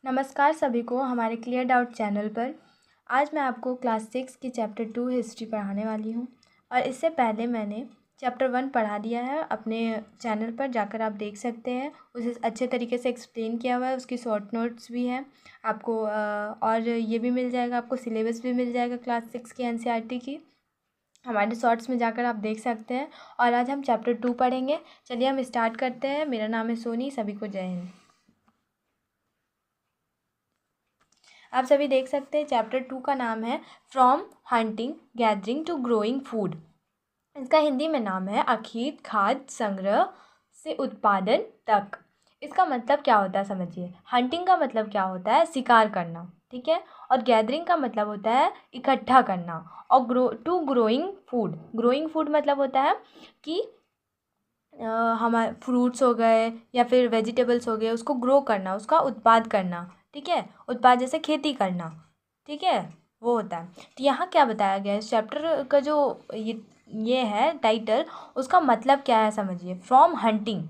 नमस्कार सभी को हमारे क्लियर डाउट चैनल पर। आज मैं आपको क्लास 6 की चैप्टर 2 हिस्ट्री पढ़ाने वाली हूँ और इससे पहले मैंने चैप्टर 1 पढ़ा दिया है। अपने चैनल पर जाकर आप देख सकते हैं, उसे अच्छे तरीके से एक्सप्लेन किया हुआ है, उसकी शॉर्ट नोट्स भी हैं आपको और ये भी मिल जाएगा, आपको सिलेबस भी मिल जाएगा क्लास 6 की एनसीईआरटी की। हमारे शॉर्ट्स में जाकर आप देख सकते हैं। और आज हम चैप्टर 2 पढ़ेंगे। चलिए हम स्टार्ट करते हैं। मेरा नाम है सोनी। सभी को जय हिंद। आप सभी देख सकते हैं चैप्टर 2 का नाम है from hunting gathering to growing food. इसका हिंदी में नाम है अखीर खाद्य संग्रह से उत्पादन तक। इसका मतलब क्या होता है समझिए। हंटिंग का मतलब क्या होता है, शिकार करना, ठीक है। और गैदरिंग का मतलब होता है इकट्ठा करना। और ग्रोइंग फूड मतलब होता है कि हमारे फ्रूट्स हो गए या फिर वेजिटेबल्स हो गए, उसको ग्रो करना, उसका उत्पाद करना, ठीक है। उत्पाद जैसे खेती करना, ठीक है, वो होता है। तो यहाँ क्या बताया गया है इस चैप्टर का जो ये है टाइटल, उसका मतलब क्या है समझिए। फ्रॉम हंटिंग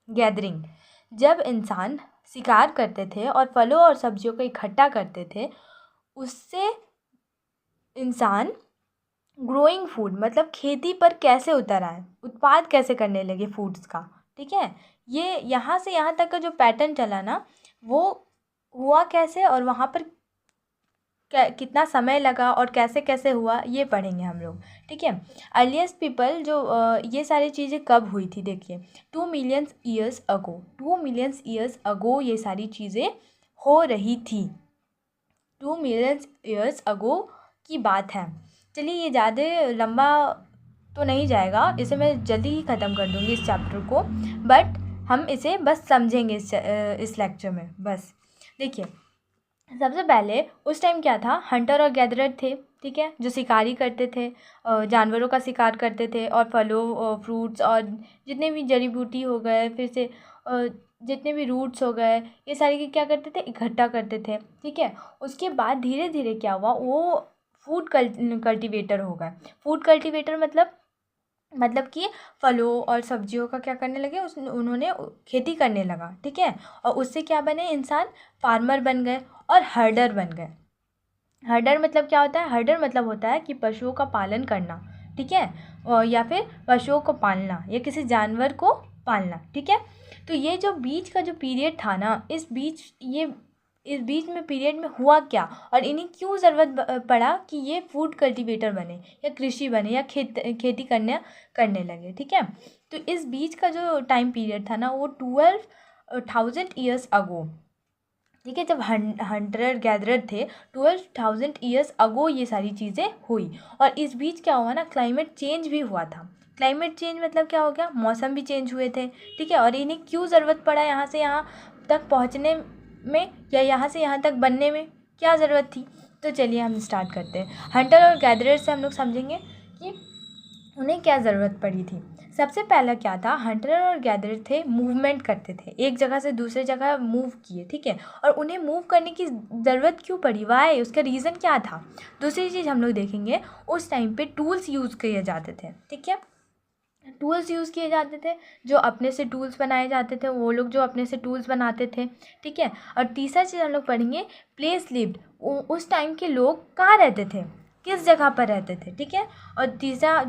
गैदरिंग, जब इंसान शिकार करते थे और फलों और सब्जियों को इकट्ठा करते थे, उससे इंसान ग्रोइंग फूड मतलब खेती पर कैसे उतर आए, उत्पाद कैसे करने लगे फूड्स का, ठीक है। ये यहाँ से यहाँ तक का जो पैटर्न चला ना, वो हुआ कैसे और वहाँ पर कितना समय लगा और कैसे कैसे हुआ, ये पढ़ेंगे हम लोग, ठीक है। अर्लीस्ट पीपल जो ये सारी चीज़ें कब हुई थी देखिए, 2 मिलियन ईयर्स अगो ये सारी चीज़ें हो रही थी। 2 मिलियन ईयर्स अगो की बात है। चलिए, ये ज़्यादा लंबा तो नहीं जाएगा, इसे मैं जल्दी ही ख़त्म कर दूँगी इस चैप्टर को, बट हम इसे बस समझेंगे इस लेक्चर में। बस देखिए, सबसे पहले उस टाइम क्या था, हंटर और गैदरर थे, ठीक है, जो शिकारी करते थे, जानवरों का शिकार करते थे और फलों फ्रूट्स और जितने भी जड़ी बूटी हो गए, फिर से जितने भी रूट्स हो गए, ये सारी के क्या करते थे, इकट्ठा करते थे, ठीक है। उसके बाद धीरे धीरे क्या हुआ, वो फूड कल्टिवेटर हो गए। फूड कल्टिवेटर मतलब कि फलों और सब्जियों का क्या करने लगे, उन्होंने खेती करने लगा, ठीक है। और उससे क्या बने, इंसान फार्मर बन गए और हर्डर बन गए। हर्डर मतलब क्या होता है, हर्डर मतलब होता है कि पशुओं का पालन करना, ठीक है, या फिर पशुओं को पालना या किसी जानवर को पालना, ठीक है। तो ये जो बीच का जो पीरियड था ना, इस बीच में पीरियड में हुआ क्या और इन्हें क्यों ज़रूरत पड़ा कि ये फूड कल्टीवेटर बने या कृषि बने या खेती करने लगे, ठीक है। तो इस बीच का जो टाइम पीरियड था ना, वो 12,000 ईयर्स अगो, ठीक है। जब हंटर गैदरर थे, 12,000 ईयर्स अगो ये सारी चीज़ें हुई। और इस बीच क्या हुआ ना, क्लाइमेट चेंज भी हुआ था। क्लाइमेट चेंज मतलब क्या हो गया, मौसम भी चेंज हुए थे, ठीक है। और इन्हें क्यों ज़रूरत पड़ा यहाँ से यहाँ तक पहुँचने में या यहाँ से यहाँ तक बनने में, क्या ज़रूरत थी। तो चलिए हम स्टार्ट करते हैं। हंटर और गैदरर से हम लोग समझेंगे कि उन्हें क्या ज़रूरत पड़ी थी। सबसे पहला क्या था, हंटर और गैदरर थे, मूवमेंट करते थे, एक जगह से दूसरे जगह मूव किए, ठीक है। और उन्हें मूव करने की ज़रूरत क्यों पड़ी, वाई, उसका रीज़न क्या था। दूसरी चीज़ हम लोग देखेंगे, उस टाइम पे टूल्स यूज़ किए जाते थे, ठीक है। टूल्स यूज़ किए जाते थे, जो अपने से टूल्स बनाए जाते थे, वो लोग जो अपने से टूल्स बनाते थे, ठीक है। और तीसरा चीज़ हम लोग पढ़ेंगे, प्लेस लिव्ड, उस टाइम के लोग कहाँ रहते थे, किस जगह पर रहते थे, ठीक है। और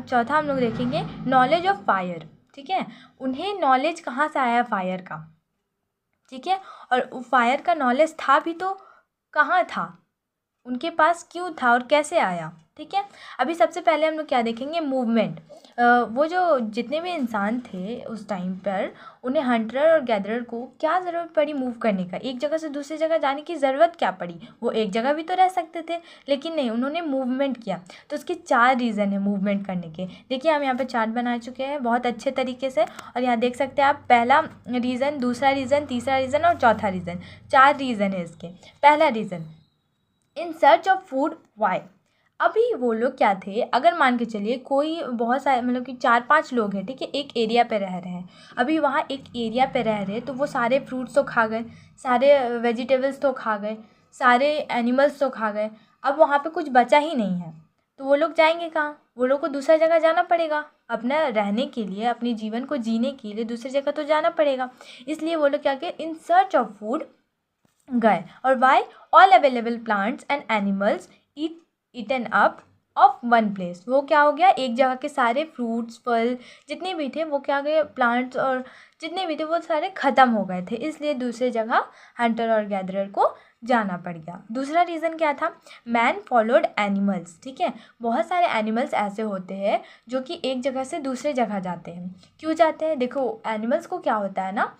चौथा हम लोग देखेंगे, नॉलेज ऑफ फायर, ठीक है। उन्हें नॉलेज कहाँ से आया फायर का, ठीक है। और फायर का नॉलेज था भी तो कहाँ था, उनके पास क्यों था और कैसे आया, ठीक है। अभी सबसे पहले हम लोग क्या देखेंगे, मूवमेंट। वो जो जितने भी इंसान थे उस टाइम पर, उन्हें हंटर और गैदरर को क्या ज़रूरत पड़ी मूव करने का, एक जगह से दूसरी जगह जाने की ज़रूरत क्या पड़ी। वो एक जगह भी तो रह सकते थे, लेकिन नहीं, उन्होंने मूवमेंट किया। तो उसके 4 रीज़न है मूवमेंट करने के। देखिए, हम यहाँ पर चार्ट बना चुके हैं बहुत अच्छे तरीके से, और यहाँ देख सकते हैं आप, पहला रीज़न, दूसरा रीज़न, तीसरा रीज़न और चौथा रीज़न, 4 रीज़न है इसके। पहला reason, in search of food, why. अभी वो लोग क्या थे, अगर मान के चलिए कोई बहुत सारे मतलब कि 4-5 लोग हैं, ठीक है, एक एरिया पे रह रहे हैं। अभी वहाँ एक एरिया पे रह रहे हैं, तो वो सारे फ्रूट्स तो खा गए, सारे वेजिटेबल्स तो खा गए, सारे एनिमल्स तो खा गए। अब वहाँ पे कुछ बचा ही नहीं है, तो वो लोग जाएंगे कहाँ, वो लोग को दूसरा जगह जाना पड़ेगा। अपना रहने के लिए, अपने जीवन को जीने के लिए दूसरी जगह तो जाना पड़ेगा। इसलिए वो लोग क्या किए, इन सर्च ऑफ फूड गए। और why all available plants and animals eaten up of one place, वो क्या हो गया, एक जगह के सारे फ्रूट्स फल जितने भी थे वो क्या गए, प्लांट्स और जितने भी थे वो सारे ख़त्म हो गए थे, इसलिए दूसरी जगह हंटर और गैदरर को जाना पड़ गया। दूसरा रीज़न क्या था, मैन फॉलोड एनिमल्स। ठीक है, बहुत सारे एनिमल्स ऐसे होते हैं जो कि एक जगह से दूसरे जगह जाते हैं। क्यों जाते हैं, देखो एनिमल्स को क्या होता है ना,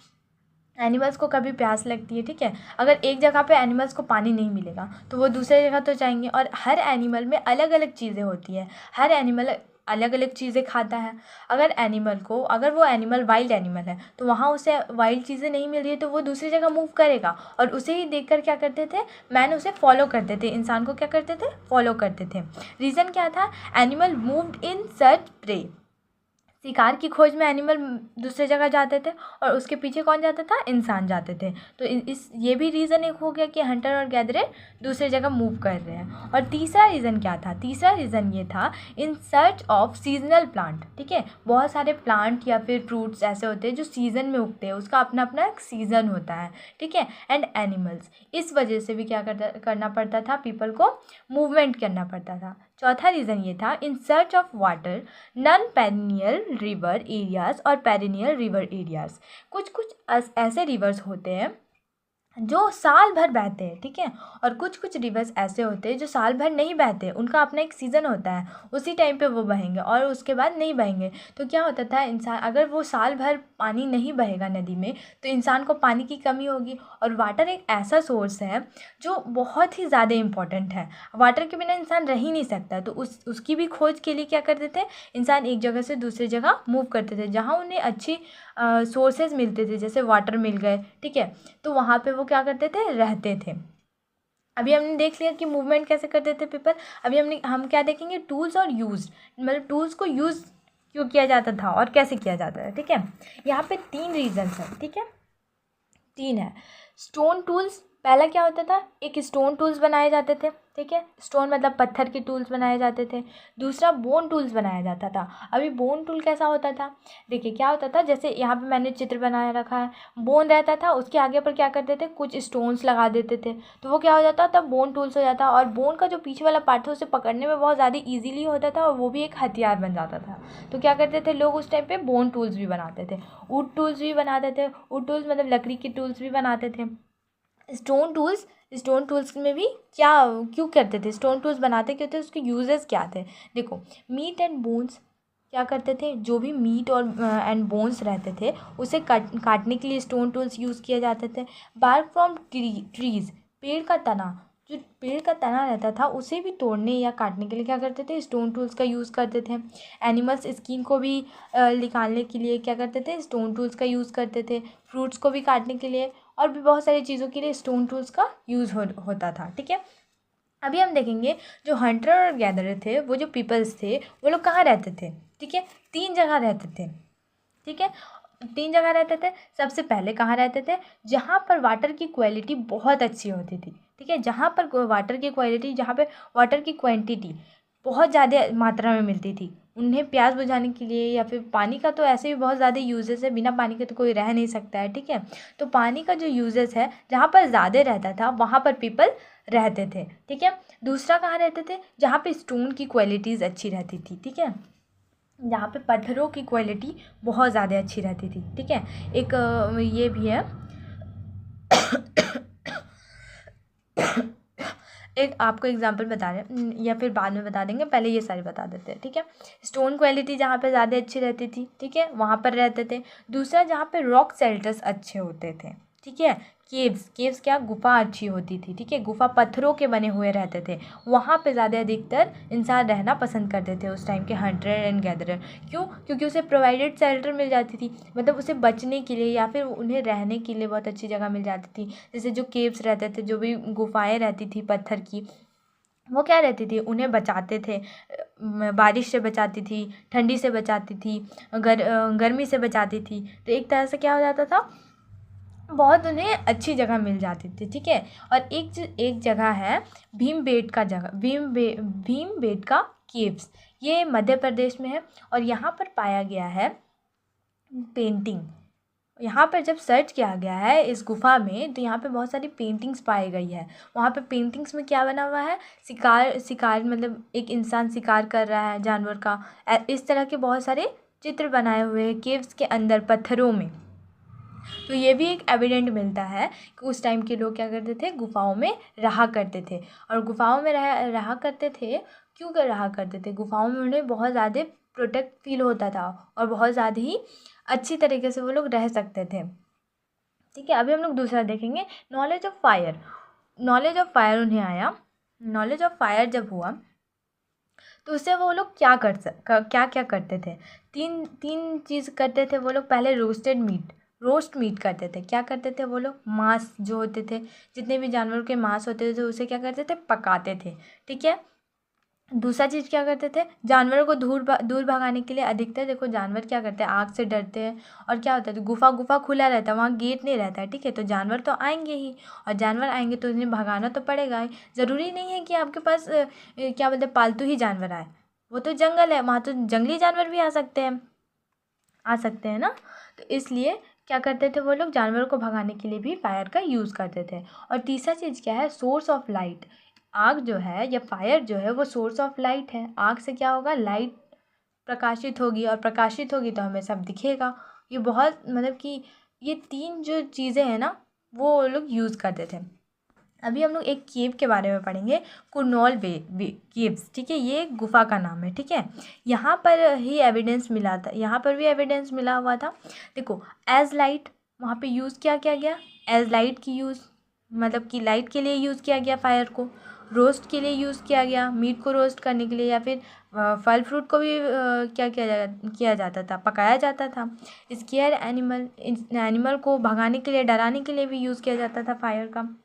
एनिमल्स को कभी प्यास लगती है, ठीक है, अगर एक जगह पे एनिमल्स को पानी नहीं मिलेगा तो वो दूसरे जगह तो जाएंगे। और हर एनिमल में अलग अलग चीज़ें होती हैं, हर एनिमल अलग अलग चीज़ें खाता है। अगर वो एनिमल वाइल्ड एनिमल है तो वहाँ उसे वाइल्ड चीज़ें नहीं मिल रही है तो वो दूसरी जगह मूव करेगा, और उसे ही देखकर क्या करते थे, मैन उसे फॉलो करते थे, इंसान को क्या करते थे, फॉलो करते थे। रीज़न क्या था, animal moved in search prey, शिकार की खोज में एनिमल दूसरे जगह जाते थे और उसके पीछे कौन जाता था, इंसान जाते थे। तो ये भी रीज़न एक हो गया कि हंटर और गैदरर दूसरे जगह मूव कर रहे हैं। और तीसरा रीज़न क्या था, तीसरा रीज़न ये था in search of seasonal plant. ठीक है, बहुत सारे प्लांट या फिर फ्रूट्स ऐसे होते हैं जो सीज़न में उगते हैं, उसका अपना अपना एक सीज़न होता है। ठीक है, एंड एनिमल्स, इस वजह से भी क्या करना पड़ता था, पीपल को मूवमेंट करना पड़ता था। चौथा रीज़न ये था in search of water non perennial river areas और पेरिनियल रिवर एरियाज, कुछ कुछ ऐसे रिवर्स होते हैं जो साल भर बहते हैं। ठीक है, और कुछ कुछ रिवर्स ऐसे होते हैं जो साल भर नहीं बहते, उनका अपना एक सीज़न होता है, उसी टाइम पे वो बहेंगे और उसके बाद नहीं बहेंगे। तो क्या होता था, इंसान अगर वो साल भर पानी नहीं बहेगा नदी में तो इंसान को पानी की कमी होगी। और वाटर एक ऐसा सोर्स है जो बहुत ही ज़्यादा इम्पॉर्टेंट है, वाटर के बिना इंसान रह ही नहीं सकता। तो उसकी भी खोज के लिए क्या करते थे, इंसान एक जगह से दूसरी जगह मूव करते थे जहाँ उन्हें अच्छी सोर्सेज मिलते थे, जैसे वाटर मिल गए। ठीक है, तो वहाँ पे वो क्या करते थे, रहते थे। अभी हमने देख लिया कि मूवमेंट कैसे करते थे पीपल। अभी हम क्या देखेंगे, टूल्स और यूज, मतलब टूल्स को यूज़ क्यों किया जाता था और कैसे किया जाता है। ठीक है, यहाँ पे 3 रीजन्स हैं। ठीक है, 3 है। स्टोन टूल्स, पहला क्या होता था, एक स्टोन टूल्स बनाए जाते थे। ठीक है, स्टोन मतलब पत्थर के टूल्स बनाए जाते थे। दूसरा बोन टूल्स बनाया जाता था। अभी बोन टूल कैसा होता था, देखिए क्या होता था, जैसे यहाँ पे मैंने चित्र बनाया रखा है, बोन रहता था, उसके आगे पर क्या करते थे, कुछ स्टोन्स लगा देते थे, तो वो क्या हो जाता, तब बोन टूल्स हो जाता। और बोन का जो पीछे वाला पार्ट था उसे पकड़ने में बहुत ज़्यादा ईजीली होता था और वो भी एक हथियार बन जाता था। तो क्या करते थे लोग उस टाइम पे, बोन टूल्स भी बनाते थे, वुड टूल्स भी बनाते थे। वुड टूल्स मतलब लकड़ी के टूल्स भी बनाते थे। स्टोन टूल्स में भी क्या क्यों करते थे, स्टोन टूल्स बनाते क्यों थे, उसके यूजेस क्या थे। देखो, मीट एंड बोन्स क्या करते थे, जो भी मीट और एंड बोन्स रहते थे उसे काटने के लिए स्टोन टूल्स यूज़ किए जाते थे। बार्क फ्रॉम ट्रीज, पेड़ का तना, जो पेड़ का तना रहता था उसे भी तोड़ने या काटने के लिए क्या करते थे, स्टोन टूल्स का यूज़ करते थे। एनिमल्स स्किन को भी निकालने के लिए क्या करते थे, स्टोन टूल्स का यूज़ करते थे। फ्रूट्स को भी काटने के लिए और भी बहुत सारी चीज़ों के लिए स्टोन टूल्स का यूज़ होता था। ठीक है, अभी हम देखेंगे जो हंटर और गैदरर थे, वो जो पीपल्स थे, वो लोग कहाँ रहते थे। ठीक है, 3 जगह रहते थे। ठीक है, 3 जगह रहते थे। सबसे पहले कहाँ रहते थे, जहाँ पर वाटर की क्वालिटी बहुत अच्छी होती थी। ठीक है, जहाँ पर वाटर की क्वालिटी, जहाँ पे वाटर की क्वांटिटी बहुत ज़्यादा मात्रा में मिलती थी, उन्हें प्यास बुझाने के लिए, या फिर पानी का तो ऐसे भी बहुत ज़्यादा यूजेस है, बिना पानी के तो कोई रह नहीं सकता है। ठीक है, तो पानी का जो यूजेस है जहाँ पर ज़्यादा रहता था वहाँ पर पीपल रहते थे। ठीक है, दूसरा कहाँ रहते थे, जहाँ पे स्टोन की क्वालिटीज़ अच्छी रहती थी। ठीक है, जहाँ पे पत्थरों की क्वालिटी बहुत ज़्यादा अच्छी रहती थी। ठीक है, एक ये भी है एक आपको एग्जांपल बता रहे या फिर बाद में बता देंगे, पहले ये सारे बता देते हैं। ठीक है, स्टोन क्वालिटी जहाँ पे ज़्यादा अच्छी रहती थी, ठीक है, वहाँ पर रहते थे। दूसरा, जहाँ पे रॉक शेल्टर्स अच्छे होते थे। ठीक है, केव्स क्या, गुफा अच्छी होती थी। ठीक है, गुफा पत्थरों के बने हुए रहते थे, वहाँ पे ज़्यादा अधिकतर इंसान रहना पसंद करते थे उस टाइम के हंटर एंड गैदरर। क्यों, क्योंकि उसे प्रोवाइडेड शेल्टर मिल जाती थी, मतलब उसे बचने के लिए या फिर उन्हें रहने के लिए बहुत अच्छी जगह मिल जाती थी। जैसे जो केव्स रहते थे, जो भी गुफाएँ रहती थी पत्थर की, वो क्या रहती थी, उन्हें बचाते थे, बारिश से बचाती थी, ठंडी से बचाती थी, गर्मी से बचाती थी। तो एक तरह से क्या हो जाता था, बहुत उन्हें अच्छी जगह मिल जाती थी। ठीक है, और एक जगह है भीम बेटका केव्स, ये मध्य प्रदेश में है और यहाँ पर पाया गया है पेंटिंग। यहाँ पर जब सर्च किया गया है इस गुफ़ा में तो यहाँ पे बहुत सारी पेंटिंग्स पाई गई है। वहाँ पे पेंटिंग्स में क्या बना हुआ है, शिकार मतलब एक इंसान शिकार कर रहा है जानवर का, इस तरह के बहुत सारे चित्र बनाए हुए हैं केव्स के अंदर पत्थरों में। तो ये भी एक एविडेंट मिलता है कि उस टाइम के लोग क्या करते थे, गुफाओं में रहा करते थे। और गुफाओं में रहा करते थे, क्यों कर रहा करते थे, गुफाओं में उन्हें बहुत ज़्यादा प्रोटेक्ट फील होता था और बहुत ज़्यादा ही अच्छी तरीके से वो लोग रह सकते थे। ठीक है, अभी हम लोग दूसरा देखेंगे, knowledge of fire. Knowledge of fire उन्हें आया। नॉलेज ऑफ फायर जब हुआ तो उससे वो लोग क्या क्या करते थे, तीन चीज़ करते थे वो लोग। पहले रोस्ट मीट करते थे। क्या करते थे वो लोग, मांस जो होते थे, जितने भी जानवरों के मांस होते थे उसे क्या करते थे, पकाते थे। ठीक है, दूसरा चीज़ क्या करते थे, जानवरों को दूर भगाने के लिए, अधिकतर देखो जानवर क्या करते हैं, आग से डरते हैं। और क्या होता है, गुफा खुला रहता है, वहाँ गेट नहीं रहता है। ठीक है, तो जानवर तो आएंगे ही, और जानवर आएंगे तो उन्हें भगाना तो पड़ेगा ही। ज़रूरी नहीं है कि आपके पास क्या बोलते हैं, पालतू ही जानवर आए। वो तो जंगल है, वहाँ तो जंगली जानवर भी आ सकते हैं ना। तो इसलिए क्या करते थे वो लोग, जानवरों को भगाने के लिए भी फायर का यूज़ करते थे। और तीसरा चीज़ क्या है, सोर्स ऑफ लाइट। आग जो है या फायर जो है वो सोर्स ऑफ लाइट है। आग से क्या होगा, लाइट प्रकाशित होगी, और प्रकाशित होगी तो हमें सब दिखेगा। ये बहुत मतलब कि ये तीन जो चीज़ें हैं ना वो लोग यूज़ करते थे। अभी हम लोग एक केव के बारे में पढ़ेंगे, कुरनॉल केव्स। ठीक है, ये एक गुफा का नाम है। ठीक है, यहाँ पर ही एविडेंस मिला था, यहाँ पर भी एविडेंस मिला हुआ था। देखो, एज लाइट वहाँ पे यूज़ किया गया, एज लाइट की यूज़ मतलब कि लाइट के लिए यूज़ किया गया फायर को। रोस्ट के लिए यूज़ किया गया, मीट को रोस्ट करने के लिए, या फिर फल फ्रूट को भी क्या किया जाता था, पकाया जाता था। स्केयर एनिमल को भगाने के लिए, डराने के लिए भी यूज़ किया जाता था फायर का।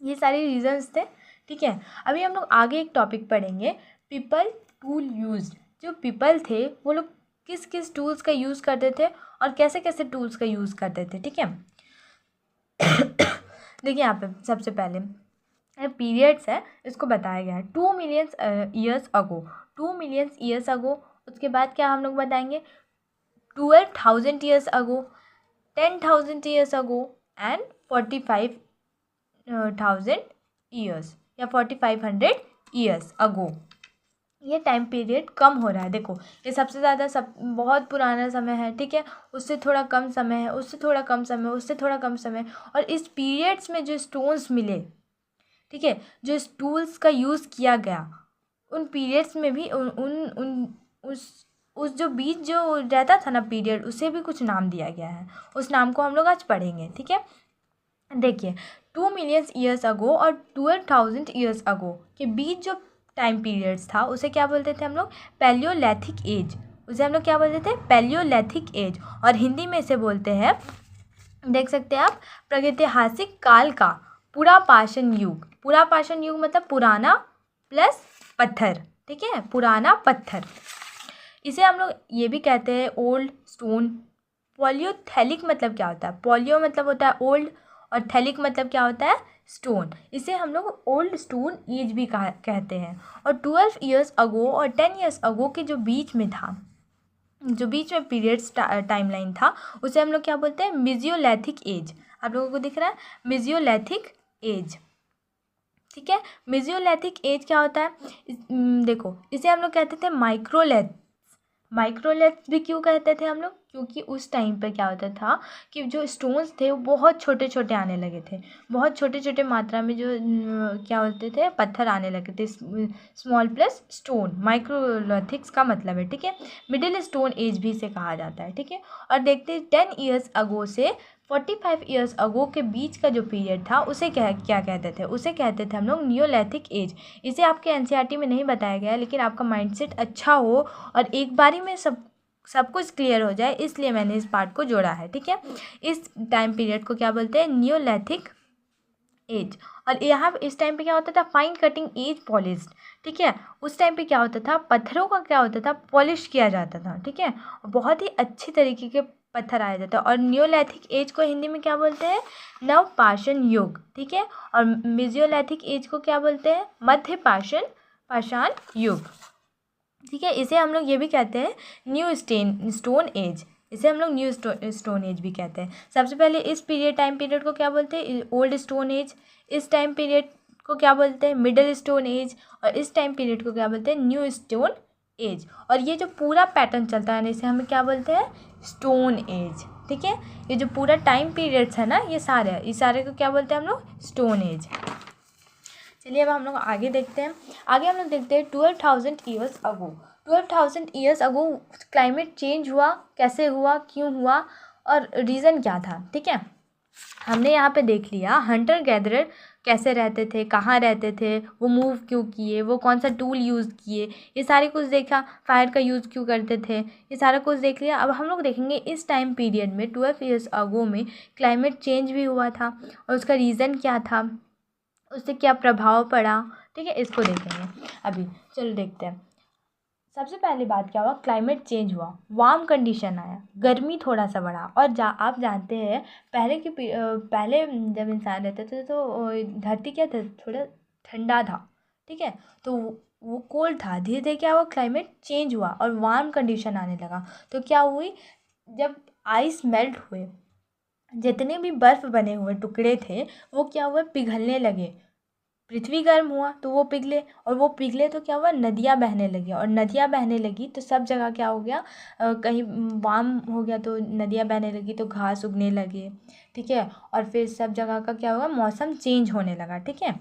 ये सारे रीजंस थे। ठीक है, अभी हम लोग आगे एक टॉपिक पढ़ेंगे, पीपल टूल यूज। जो पीपल थे वो लोग किस किस टूल्स का यूज़ करते थे और कैसे कैसे टूल्स का यूज़ करते थे। ठीक है, देखिए यहाँ पे सबसे पहले पीरियड्स है, इसको बताया गया है 2 million years ago. 2 million years ago, उसके बाद क्या हम लोग बताएंगे, 12,000 years ago, 10,000 years ago, and 45,000 years या 4,500 ईयर्स अगो। ये टाइम पीरियड कम हो रहा है। देखो, ये सबसे ज़्यादा बहुत पुराना समय है। ठीक है, उससे थोड़ा कम समय है, उससे थोड़ा कम समय, उससे थोड़ा कम समय। और इस पीरियड्स में जो स्टोन्स मिले, ठीक है, जो टूल्स का यूज़ किया गया, उन पीरियड्स में भी उस जो बीच जो रहता था ना पीरियड, उसे भी कुछ नाम दिया गया है। उस नाम को हम लोग आज पढ़ेंगे। ठीक है, देखिए 2 मिलियन ईयर्स अगो और 12,000 ईयर्स अगो के बीच जो टाइम पीरियड्स था उसे क्या बोलते थे हम लोग, पैलियोलिथिक एज। उसे हम लोग क्या बोलते थे, पैलियोलिथिक एज। और हिंदी में इसे बोलते हैं, देख सकते हैं आप, प्रागैतिहासिक काल का पुरापाषाण युग। पुरापाषाण युग मतलब पुराना प्लस पत्थर। ठीक है, पुराना पत्थर। इसे हम लोग ये भी कहते हैं ओल्ड स्टोन। पॉलियोथेलिक मतलब क्या होता है, पॉलियो मतलब होता है ओल्ड, और थैलिक मतलब क्या होता है, स्टोन। इसे हम लोग ओल्ड स्टोन एज भी कहते हैं। और 12 ईयर्स अगो और 10 ईयर्स अगो के जो बीच में था, जो बीच में पीरियड्स टाइमलाइन था, उसे हम लोग क्या बोलते हैं, मेजियोलिथिक एज। आप लोगों को दिख रहा है, मेजियोलिथिक एज। ठीक है, मेजियोलिथिक एज क्या होता है, देखो इसे हम लोग कहते थे माइक्रोलिथ। माइक्रोलिथ भी क्यों कहते थे हम लोग, क्योंकि उस टाइम पर क्या होता था कि जो स्टोन्स थे वो बहुत छोटे छोटे आने लगे थे, बहुत छोटे छोटे मात्रा में जो क्या होते थे, पत्थर आने लगे थे। स्मॉल प्लस स्टोन, माइक्रोलिथिक्स का मतलब है। ठीक है, मिडिल स्टोन एज भी इसे कहा जाता है। ठीक है, और देखते 10 ईयर्स अगो से 45 ईयर्स अगो के बीच का जो पीरियड था उसे क्या कहते थे, उसे कहते थे हम लोग नियोलिथिक एज। इसे आपके एनसीईआरटी में नहीं बताया गया है, लेकिन आपका माइंडसेट अच्छा हो और एक बारी में सब कुछ क्लियर हो जाए, इसलिए मैंने इस पार्ट को जोड़ा है। ठीक है, इस टाइम पीरियड को क्या बोलते हैं, नियोलिथिक एज। और यहाँ इस टाइम पे क्या होता था, फाइन कटिंग एज पॉलिश्ड। ठीक है, उस टाइम पे क्या होता था, पत्थरों का क्या होता था, पॉलिश किया जाता था। ठीक है, बहुत ही अच्छी तरीके के पत्थर आया जाता है। और नियोलिथिक एज को हिंदी में क्या बोलते हैं, नवपाषाण युग। ठीक है, और मेजियोलिथिक एज को क्या बोलते हैं, मध्य पाषाण युग। ठीक है, इसे हम लोग ये भी कहते हैं न्यू स्टोन एज। इसे हम लोग न्यू स्टोन एज भी कहते हैं। सबसे पहले इस टाइम पीरियड को क्या बोलते हैं? Old stone age. इस टाइम पीरियड को क्या बोलते हैं? Middle stone age. और इस टाइम पीरियड को क्या बोलते हैं? New stone age. और ये जो पूरा पैटर्न चलता है इसे हमें क्या बोलते हैं? Stone age. ठीक है, ये जो पूरा टाइम पीरियड्स है ना, ये सारे को क्या बोलते हैं हम लोग? Stone age. चलिए अब हम लोग आगे देखते हैं। आगे हम लोग देखते हैं 12,000 years ago. 12,000 years ago climate change हुआ, कैसे हुआ, क्यों हुआ और रीज़न क्या था। ठीक है, हमने यहाँ पे देख लिया हंटर गैदरर कैसे रहते थे, कहाँ रहते थे, वो मूव क्यों किए, वो कौन सा टूल यूज़ किए, ये सारे कुछ देखा। फायर का यूज़ क्यों करते थे, ये सारा कुछ देख लिया। अब हम लोग देखेंगे इस टाइम पीरियड में 12 ईयर्स अगो में क्लाइमेट चेंज भी हुआ था और उसका रीज़न क्या था, उससे क्या प्रभाव पड़ा। ठीक है, इसको देखेंगे अभी। चलो देखते हैं। सबसे पहली बात क्या हुआ? क्लाइमेट चेंज हुआ, वार्म कंडीशन आया, गर्मी थोड़ा सा बढ़ा। और आप जानते हैं पहले जब इंसान रहते थे तो धरती क्या था? थोड़ा ठंडा था। ठीक है, तो वो कोल्ड था। धीरे धीरे क्या हुआ? क्लाइमेट चेंज हुआ और वार्म कंडीशन आने लगा। तो क्या हुई? जब आइस मेल्ट हुए, जितने भी बर्फ़ बने हुए टुकड़े थे वो क्या हुए? पिघलने लगे। पृथ्वी गर्म हुआ तो वो पिघले, और वो पिघले तो क्या हुआ? नदियाँ बहने लगी, और नदियाँ बहने लगी तो सब जगह क्या हो गया? कहीं वार्म हो गया तो नदियाँ बहने लगी तो घास उगने लगे। ठीक है, और फिर सब जगह का क्या हुआ? मौसम चेंज होने लगा। ठीक है,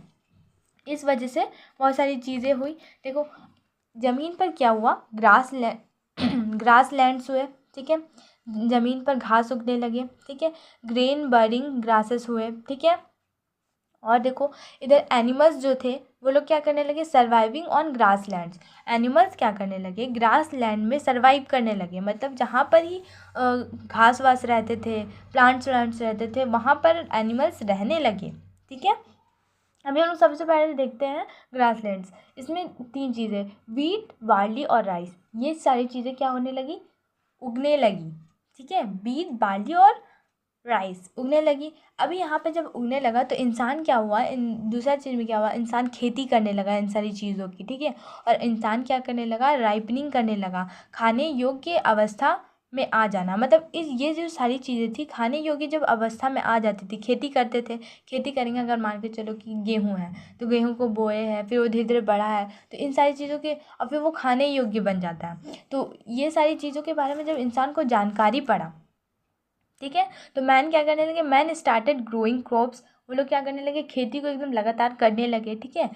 इस वजह से बहुत सारी चीज़ें हुई। देखो, ज़मीन पर क्या हुआ? ग्रास लैंड्स हुए। ठीक है, ज़मीन पर घास उगने लगे। ठीक है, ग्रेन बरिंग ग्रासेस हुए। ठीक है, और देखो इधर एनिमल्स जो थे वो लोग क्या करने लगे? Surviving on grass lands. Animals क्या करने लगे? ग्रास लैंड में सर्वाइव करने लगे। मतलब जहाँ पर ही घास वास रहते थे, प्लांट्स व्लांट्स रहते थे, वहाँ पर एनिमल्स रहने लगे। ठीक है, अभी हम लोग सबसे पहले देखते हैं ग्रास लैंड्स। इसमें 3 चीज़ें, वीट, बार्ली और राइस, ये सारी चीज़ें क्या होने लगी? उगने लगी। ठीक है, वीट, बार्ली और राइस उगने लगी। अभी यहाँ पे जब उगने लगा तो इंसान क्या हुआ? दूसरा चीज़ में क्या हुआ? इंसान खेती करने लगा इन सारी चीज़ों की। ठीक है, और इंसान क्या करने लगा? राइपनिंग करने लगा, खाने योग्य अवस्था में आ जाना। मतलब ये जो सारी चीज़ें थी खाने योग्य जब अवस्था में आ जाती थी, खेती करते थे। खेती करेंगे, अगर मान के चलो कि गेहूँ है तो गेहूँ को बोए हैं, फिर वो धीरे धीरे बढ़ा है तो इन सारी चीज़ों के, और फिर वो खाने योग्य बन जाता है। तो ये सारी चीज़ों के बारे में जब इंसान को जानकारी पड़ा, ठीक है, तो मैन क्या करने लगे? Man started growing crops. वो लोग क्या करने लगे? खेती को एकदम लगातार करने लगे। ठीक है,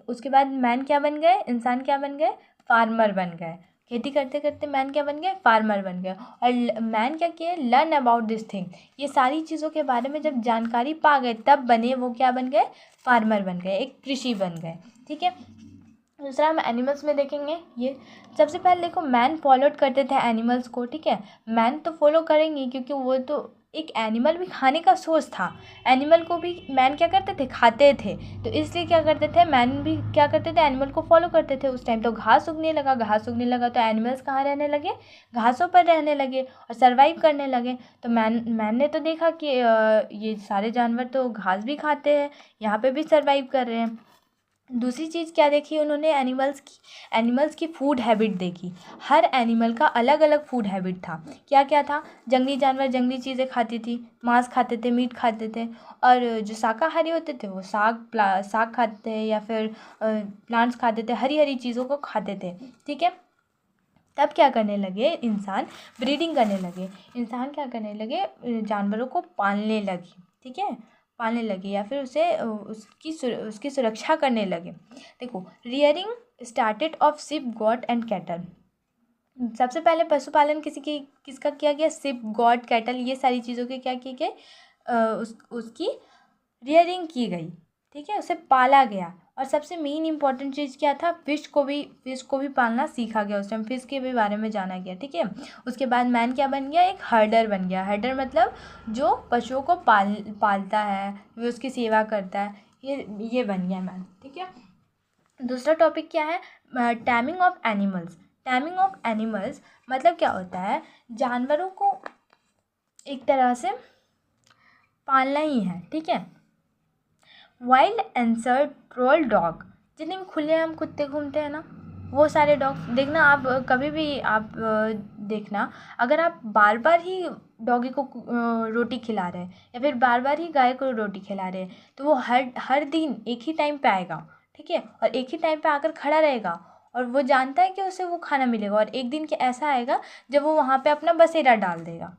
उसके बाद मैन क्या बन गए? इंसान क्या बन गए? फार्मर बन गए। खेती करते करते मैन क्या बन गए? फार्मर बन गए। और मैन क्या किए? Learn about this thing. ये सारी चीज़ों के बारे में जब जानकारी पा गए तब बने वो क्या बन गए? फार्मर बन गए, एक कृषि बन गए। ठीक है, दूसरा हम एनिमल्स में देखेंगे। ये सबसे पहले देखो, मैन फॉलोड करते थे एनिमल्स को। ठीक है, मैन तो फॉलो करेंगे क्योंकि वो तो एक एनिमल भी खाने का सोर्स था। एनिमल को भी मैन क्या करते थे? खाते थे। तो इसलिए क्या करते थे? मैन भी क्या करते थे? एनिमल को फॉलो करते थे। उस टाइम तो घास उगने लगा, घास उगने लगा तो एनिमल्स कहाँ रहने लगे? घासों पर रहने लगे और सर्वाइव करने लगे। तो मैन ने तो देखा कि ये सारे जानवर तो घास भी खाते हैं, यहाँ पे भी सर्वाइव कर रहे हैं। दूसरी चीज़ क्या देखी उन्होंने? एनिमल्स की फूड हैबिट देखी। हर एनिमल का अलग अलग फूड हैबिट था। क्या क्या था? जंगली जानवर जंगली चीज़ें खाती थी, मांस खाते थे, मीट खाते थे। और जो शाकाहारी होते थे वो साग खाते थे, या फिर प्लांट्स खाते थे, हरी हरी चीज़ों को खाते थे। ठीक है, तब क्या करने लगे? इंसान ब्रीडिंग करने लगे। इंसान क्या करने लगे? जानवरों को पालने लगे। ठीक है, पालने लगे, या फिर उसकी सुरक्षा करने लगे। देखो, rearing started off ship, got and cattle. सबसे पहले पशुपालन किसका किया गया? शिप, गॉट, कैटल, ये सारी चीज़ों के क्या किए गए? उसकी रियरिंग की गई। ठीक है, उसे पाला गया। और सबसे मेन इंपॉर्टेंट चीज़ क्या था? फिश को भी पालना सीखा गया। उस टाइम फिश के भी बारे में जाना गया। ठीक है, उसके बाद मैन क्या बन गया? एक हर्डर बन गया। हर्डर मतलब जो पशुओं को पालता है, वो उसकी सेवा करता है, ये बन गया मैन। ठीक है, दूसरा टॉपिक क्या है? Taming of animals. Taming of animals मतलब क्या होता है? जानवरों को एक तरह से पालना ही है। ठीक है, वाइल्ड एंसर ट्रोल डॉग, जितने भी खुले आम कुत्ते घूमते हैं ना, वो सारे डॉग्स देखना, आप कभी भी आप देखना, अगर आप बार बार ही डॉगी को रोटी खिला रहे हैं या फिर बार बार ही गाय को रोटी खिला रहे हैं, तो वो हर हर दिन एक ही टाइम पे आएगा, ठीक है, और एक ही टाइम पे आकर खड़ा रहेगा, और वो जानता है कि उसे वो खाना मिलेगा, और एक दिन के ऐसा आएगा जब वो वहाँ पे अपना बसेरा डाल देगा,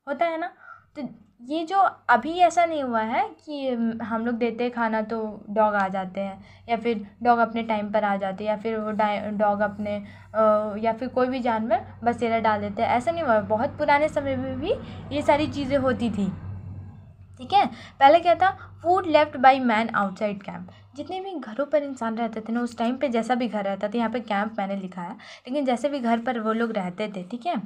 होता है ना। तो ये जो अभी ऐसा नहीं हुआ है कि हम लोग देते हैं खाना तो डॉग आ जाते हैं, या फिर डॉग अपने टाइम पर आ जाते हैं, या फिर वो डॉग अपने या फिर कोई भी जानवर बसेरा डाल देते हैं, ऐसा नहीं हुआ है। बहुत पुराने समय में भी ये सारी चीज़ें होती थी, ठीक है। पहले क्या था, food left by man outside camp. जितने भी घरों पर इंसान रहते थे ना उस टाइम पे, जैसा भी घर रहता था, यहाँ पे कैंप मैंने लिखा है, लेकिन जैसे भी घर पर वो लोग रहते थे, ठीक है,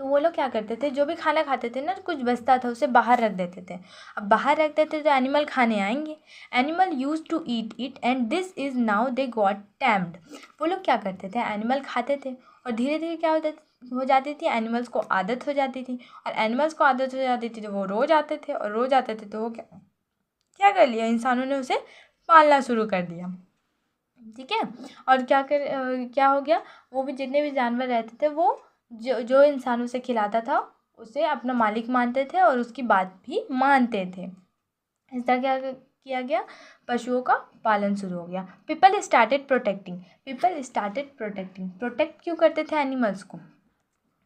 तो वो लोग क्या करते थे, जो भी खाना खाते थे ना, कुछ बचता था उसे बाहर रख देते थे। अब बाहर रख देते तो एनिमल खाने आएंगे, animal use to eat it and this is now they got tamed. वो लोग क्या करते थे, एनिमल खाते थे, और धीरे धीरे क्या हो जाती थी, एनिमल्स को आदत हो जाती थी, और एनिमल्स को आदत हो जाती थी तो वो रोज आते थे, और रोज आते थे तो वो क्या क्या कर लिया, इंसानों ने उसे पालना शुरू कर दिया, ठीक है। और क्या हो गया, वो भी जितने भी जानवर रहते थे वो जो जो इंसान उसे खिलाता था उसे अपना मालिक मानते थे, और उसकी बात भी मानते थे। इस तरह क्या किया गया, पशुओं का पालन शुरू हो गया। People started protecting. प्रोटेक्ट क्यों करते थे एनिमल्स को,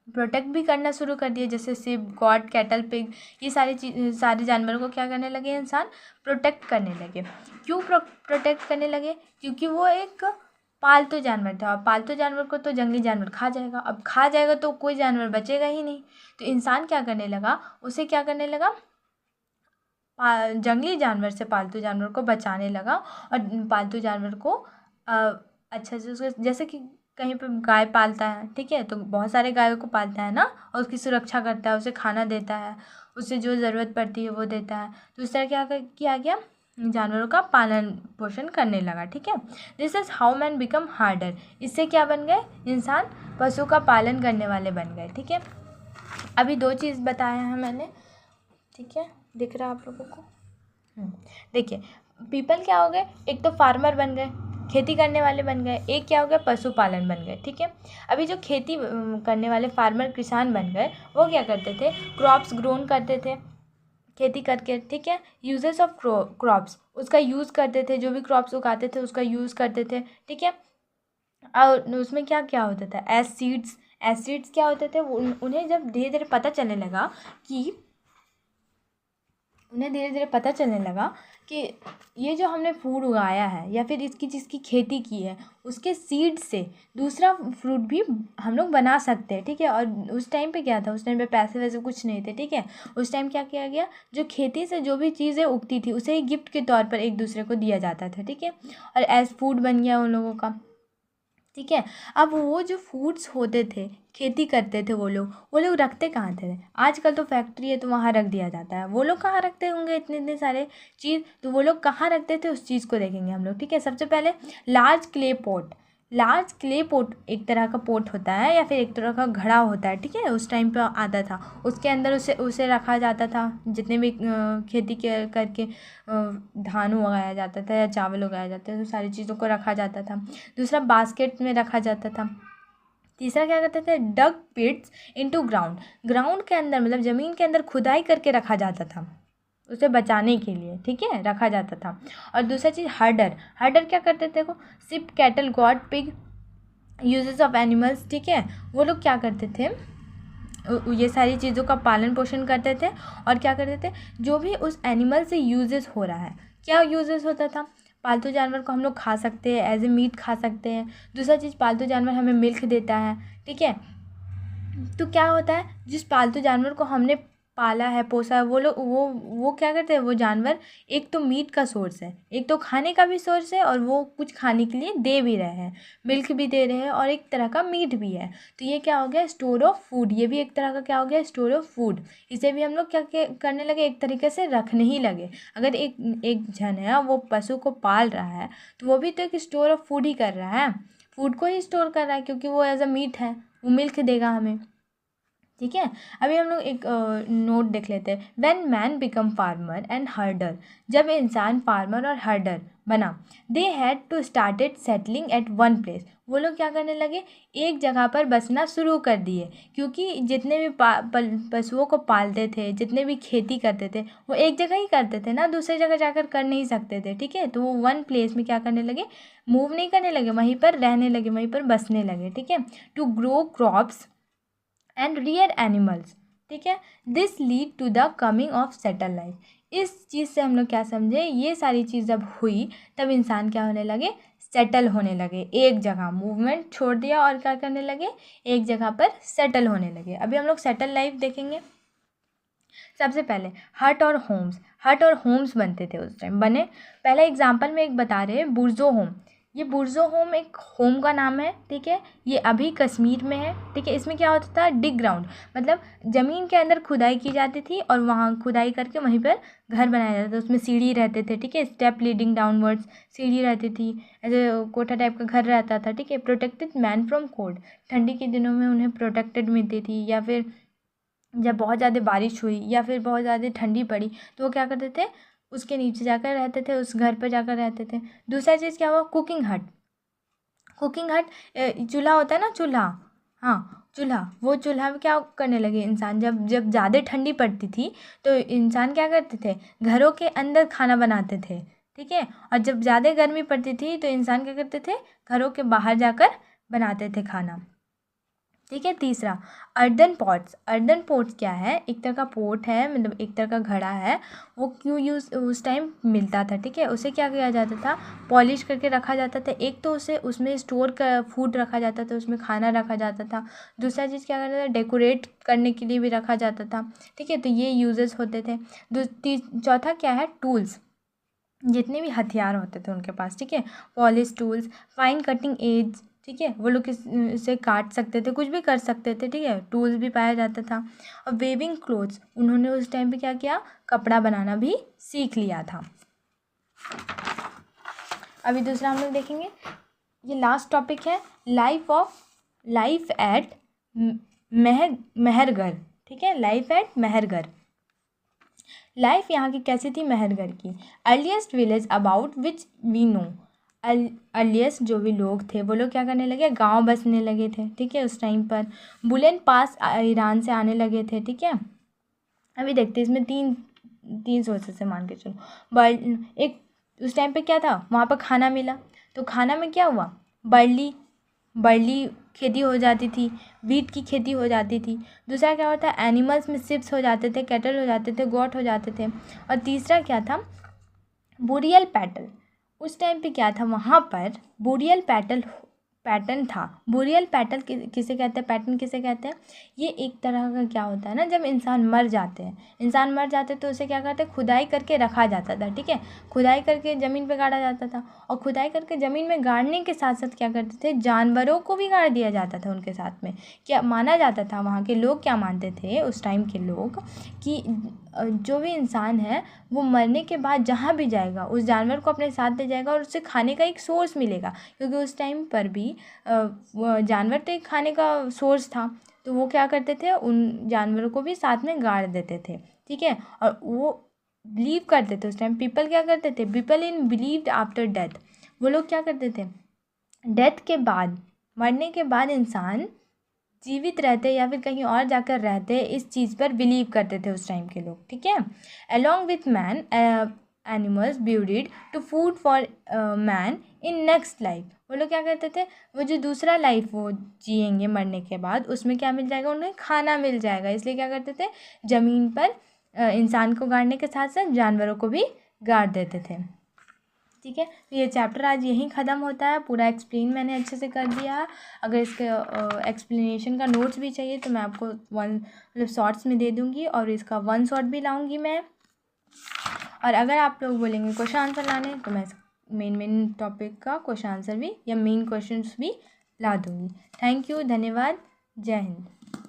प्रोटेक्ट भी करना शुरू कर दिया, जैसे शिप, गॉट, कैटल, पिग, ये सारे जानवरों को क्या करने लगे, इंसान प्रोटेक्ट करने लगे। क्यों प्रोटेक्ट करने लगे, क्योंकि वो एक पालतू जानवर था, और पालतू जानवर को तो जंगली जानवर खा जाएगा, अब खा जाएगा तो कोई जानवर बचेगा ही नहीं। तो इंसान क्या करने लगा, उसे क्या करने लगा, जंगली जानवर से पालतू जानवर को बचाने लगा, और पालतू जानवर को अच्छा से उसको, जैसे कि कहीं पे गाय पालता है, ठीक है, तो बहुत सारे गायों को पालता है ना, और उसकी सुरक्षा करता है, उसे खाना देता है, उसे जो ज़रूरत पड़ती है वो देता है। तो इस तरह किया गया, जानवरों का पालन पोषण करने लगा, ठीक है। This is how man become harder. इससे क्या बन गए, इंसान पशु का पालन करने वाले बन गए, ठीक है। अभी 2 चीज़ बताया है मैंने, ठीक है, दिख रहा है आप लोगों को। देखिए, पीपल क्या हो गए, एक तो फार्मर बन गए, खेती करने वाले बन गए, एक क्या हो गया, पशुपालन बन गए, ठीक है। अभी जो खेती करने वाले फार्मर, किसान बन गए, वो क्या करते थे, क्रॉप्स ग्रोन करते थे खेती करके, ठीक है। यूजेस ऑफ क्रॉप्स, उसका यूज़ करते थे, जो भी क्रॉप्स उगाते थे उसका यूज़ करते थे, ठीक है। और उसमें क्या क्या होता था, एसिड्स क्या होते थे, उन्हें जब धीरे धीरे पता चलने लगा कि कि ये जो हमने फूड उगाया है या फिर इसकी जिसकी खेती की है उसके सीड से दूसरा फ्रूट भी हम लोग बना सकते हैं, ठीक है। और उस टाइम पे क्या था, उस टाइम पे पैसे वैसे कुछ नहीं थे, ठीक है। उस टाइम क्या किया गया, जो खेती से जो भी चीज़ें उगती थी उसे गिफ्ट के तौर पर एक दूसरे को दिया जाता था, ठीक है, और एज फूड बन गया उन लोगों का, ठीक है। अब वो जो फूड्स होते थे, खेती करते थे वो लोग रखते कहाँ थे, आजकल तो फैक्ट्री है तो वहाँ रख दिया जाता है, वो लोग कहाँ रखते होंगे इतने इतने सारे चीज़, तो वो लोग कहाँ रखते थे उस चीज़ को देखेंगे हम लोग, ठीक है। सबसे पहले लार्ज क्ले पोट एक तरह का पोट होता है या फिर एक तरह का घड़ा होता है, ठीक है, उस टाइम पे आता था, उसके अंदर उसे रखा जाता था, जितने भी खेती के करके धान उगाया जाता था या चावल उगाया जाता था, तो सारी चीज़ों को रखा जाता था। दूसरा, बास्केट में रखा जाता था। तीसरा क्या करते थे, डग पिट्स इनटू ग्राउंड के अंदर, मतलब ज़मीन के अंदर खुदाई करके रखा जाता था उसे बचाने के लिए, ठीक है, रखा जाता था। और दूसरा चीज़, हर्डर क्या करते थे, देखो, ship, cattle, got, pig, uses of animals, ठीक है, वो लोग क्या करते थे, ये सारी चीज़ों का पालन पोषण करते थे, और क्या करते थे, जो भी उस एनिमल से यूजेस हो रहा है, क्या यूजेस होता था, पालतू जानवर को हम लोग खा सकते हैं, एज ए मीट खा सकते हैं। दूसरा चीज़, पालतू जानवर हमें मिल्क देता है, ठीक है। तो क्या होता है, जिस पालतू जानवर को हमने पाला है, पोसा है, वो क्या करते हैं, वो जानवर एक तो मीट का सोर्स है, एक तो खाने का भी सोर्स है, और वो कुछ खाने के लिए दे भी रहे हैं, मिल्क भी दे रहे हैं, और एक तरह का मीट भी है। तो ये क्या हो गया, स्टोर ऑफ फूड, ये भी एक तरह का क्या हो गया, स्टोर ऑफ फूड। इसे भी हम लोग क्या करने लगे, एक तरीके से रखने ही लगे। अगर एक जन है वो पशु को पाल रहा है तो वो भी तो एक स्टोर ऑफ फूड ही कर रहा है, फूड को ही स्टोर कर रहा है, क्योंकि वो एज अ मीट है, वो मिल्क देगा हमें, ठीक है। अभी हम लोग एक नोट देख लेते हैं। When man become farmer and herder, जब इंसान फार्मर और हर्डर बना, they had to started settling at one place, वो लोग क्या करने लगे, एक जगह पर बसना शुरू कर दिए, क्योंकि जितने भी पशुओं को पालते थे, जितने भी खेती करते थे, वो एक जगह ही करते थे ना, दूसरी जगह जाकर कर नहीं सकते थे। ठीक है, तो वो वन प्लेस में क्या करने लगे, मूव नहीं करने लगे, वहीं पर रहने लगे, वहीं पर बसने लगे। ठीक है, to grow crops and rear animals. ठीक है, this lead to the coming of settle life. इस चीज़ से हम लोग क्या समझे, ये सारी चीज़ जब हुई तब इंसान क्या होने लगे, सेटल होने लगे, एक जगह मूवमेंट छोड़ दिया और क्या करने लगे, एक जगह पर सेटल होने लगे। अभी हम लोग सेटल लाइफ देखेंगे। सबसे पहले हट और होम्स बनते थे उस टाइम, बने। पहला एग्जाम्पल में एक बता रहे हैं, बुर्जो होम। ये बुर्जो होम एक होम का नाम है। ठीक है, ये अभी कश्मीर में है। ठीक है, इसमें क्या होता था, डिग ग्राउंड, मतलब ज़मीन के अंदर खुदाई की जाती थी और वहाँ खुदाई करके वहीं पर घर बनाया जाता था। उसमें सीढ़ी रहते थे। ठीक है, स्टेप लीडिंग डाउनवर्ड्स, सीढ़ी रहती थी, ऐसे कोठा टाइप का घर रहता था। ठीक है, प्रोटेक्टेड मैन फ्रॉम कोल्ड, ठंडी के दिनों में उन्हें प्रोटेक्टेड मिलती थी, या फिर जब बहुत ज़्यादा बारिश हुई या फिर बहुत ज़्यादा ठंडी पड़ी तो वो क्या करते थे, उसके नीचे जाकर रहते थे, उस घर पर जाकर रहते थे। दूसरा चीज़ क्या हुआ, कुकिंग हट। चूल्हा होता है ना, चूल्हा, हाँ चूल्हा, वो चूल्हा में क्या करने लगे इंसान, जब जब ज़्यादा ठंडी पड़ती थी तो इंसान क्या करते थे, घरों के अंदर खाना बनाते थे। ठीक है, और जब ज़्यादा गर्मी पड़ती थी तो इंसान क्या करते थे, घरों के बाहर जाकर बनाते थे खाना। ठीक है, तीसरा अर्दन पोट्स क्या है, एक तरह का पोट है, मतलब एक तरह का घड़ा है। वो क्यों यूज़ उस टाइम मिलता था। ठीक है, उसे क्या किया जाता था, पॉलिश करके रखा जाता था। एक तो उसे उसमें स्टोर का फूड रखा जाता था, उसमें खाना रखा जाता था। दूसरा चीज़ क्या करता था, डेकोरेट करने के लिए भी रखा जाता था। ठीक है, तो ये यूजेस होते थे। चौथा क्या है, टूल्स, जितने भी हथियार होते थे उनके पास। ठीक है, polish tools, fine cutting edge. ठीक है, वो लोग इसे काट सकते थे, कुछ भी कर सकते थे। ठीक है, टूल्स भी पाया जाता था। और वेविंग क्लोथ्स, उन्होंने उस टाइम पे क्या किया, कपड़ा बनाना भी सीख लिया था। अभी दूसरा हम लोग देखेंगे, ये लास्ट टॉपिक है, लाइफ एट मेहरगढ़। ठीक है, लाइफ एट मेहरगढ़। लाइफ यहाँ की कैसी थी, मेहरगढ़ की। Earliest village about which we know, earliest जो भी लोग थे वो लोग क्या करने लगे, गांव बसने लगे थे। ठीक है, उस टाइम पर बुलेन पास ईरान से आने लगे थे। ठीक है, अभी देखते हैं इसमें तीन सोर्सेस से मान के चलो। बर्ड एक, उस टाइम पे क्या था, वहाँ पर खाना मिला, तो खाना में क्या हुआ, बर्ली खेती हो जाती थी, वीट की खेती हो जाती थी। दूसरा क्या होता है, एनिमल्स में शिप्स हो जाते थे, कैटल हो जाते थे, गोट हो जाते थे। और तीसरा क्या था, बोरियल पैटल। उस टाइम पे क्या था, वहाँ पर बोरियल पैटर्न था। बोरियल पैटर्न किसे कहते हैं, पैटर्न किसे कहते हैं, ये एक तरह का क्या होता है ना, जब इंसान मर जाते हैं तो उसे क्या करते हैं, खुदाई करके रखा जाता था। ठीक है, खुदाई करके ज़मीन पे गाड़ा जाता था, और खुदाई करके ज़मीन में गाड़ने के साथ साथ क्या करते थे, जानवरों को भी गाड़ दिया जाता था उनके साथ में। क्या माना जाता था, वहाँ के लोग क्या मानते थे, उस टाइम के लोग, कि जो भी इंसान है वो मरने के बाद जहाँ भी जाएगा उस जानवर को अपने साथ ले जाएगा और उससे खाने का एक सोर्स मिलेगा, क्योंकि उस टाइम पर भी जानवर तो एक खाने का सोर्स था। तो वो क्या करते थे, उन जानवरों को भी साथ में गाड़ देते थे। ठीक है, और वो बिलीव करते थे, उस टाइम पीपल क्या करते थे, people in believed after death. वो लोग क्या करते थे, डेथ के बाद, मरने के बाद इंसान जीवित रहते या फिर कहीं और जाकर रहते, इस चीज़ पर बिलीव करते थे उस टाइम के लोग। ठीक है, along with man animals buried too food for man in next life. वो लोग क्या करते थे, वो जो दूसरा लाइफ वो जिएंगे मरने के बाद, उसमें क्या मिल जाएगा, उन्हें खाना मिल जाएगा, इसलिए क्या करते थे, ज़मीन पर इंसान को गाड़ने के साथ साथ जानवरों को भी गाड़ देते थे। ठीक है, तो ये चैप्टर आज यहीं ख़त्म होता है। पूरा एक्सप्लेन मैंने अच्छे से कर दिया है। अगर इसके एक्सप्लेनेशन का नोट्स भी चाहिए तो मैं आपको मतलब शॉर्ट्स में दे दूँगी, और इसका 1 शॉर्ट भी लाऊँगी मैं। और अगर आप लोग बोलेंगे क्वेश्चन आंसर लाने, तो मैं मेन टॉपिक का क्वेश्चन आंसर भी या मेन क्वेश्चंस भी ला दूँगी। थैंक यू, धन्यवाद, जय हिंद।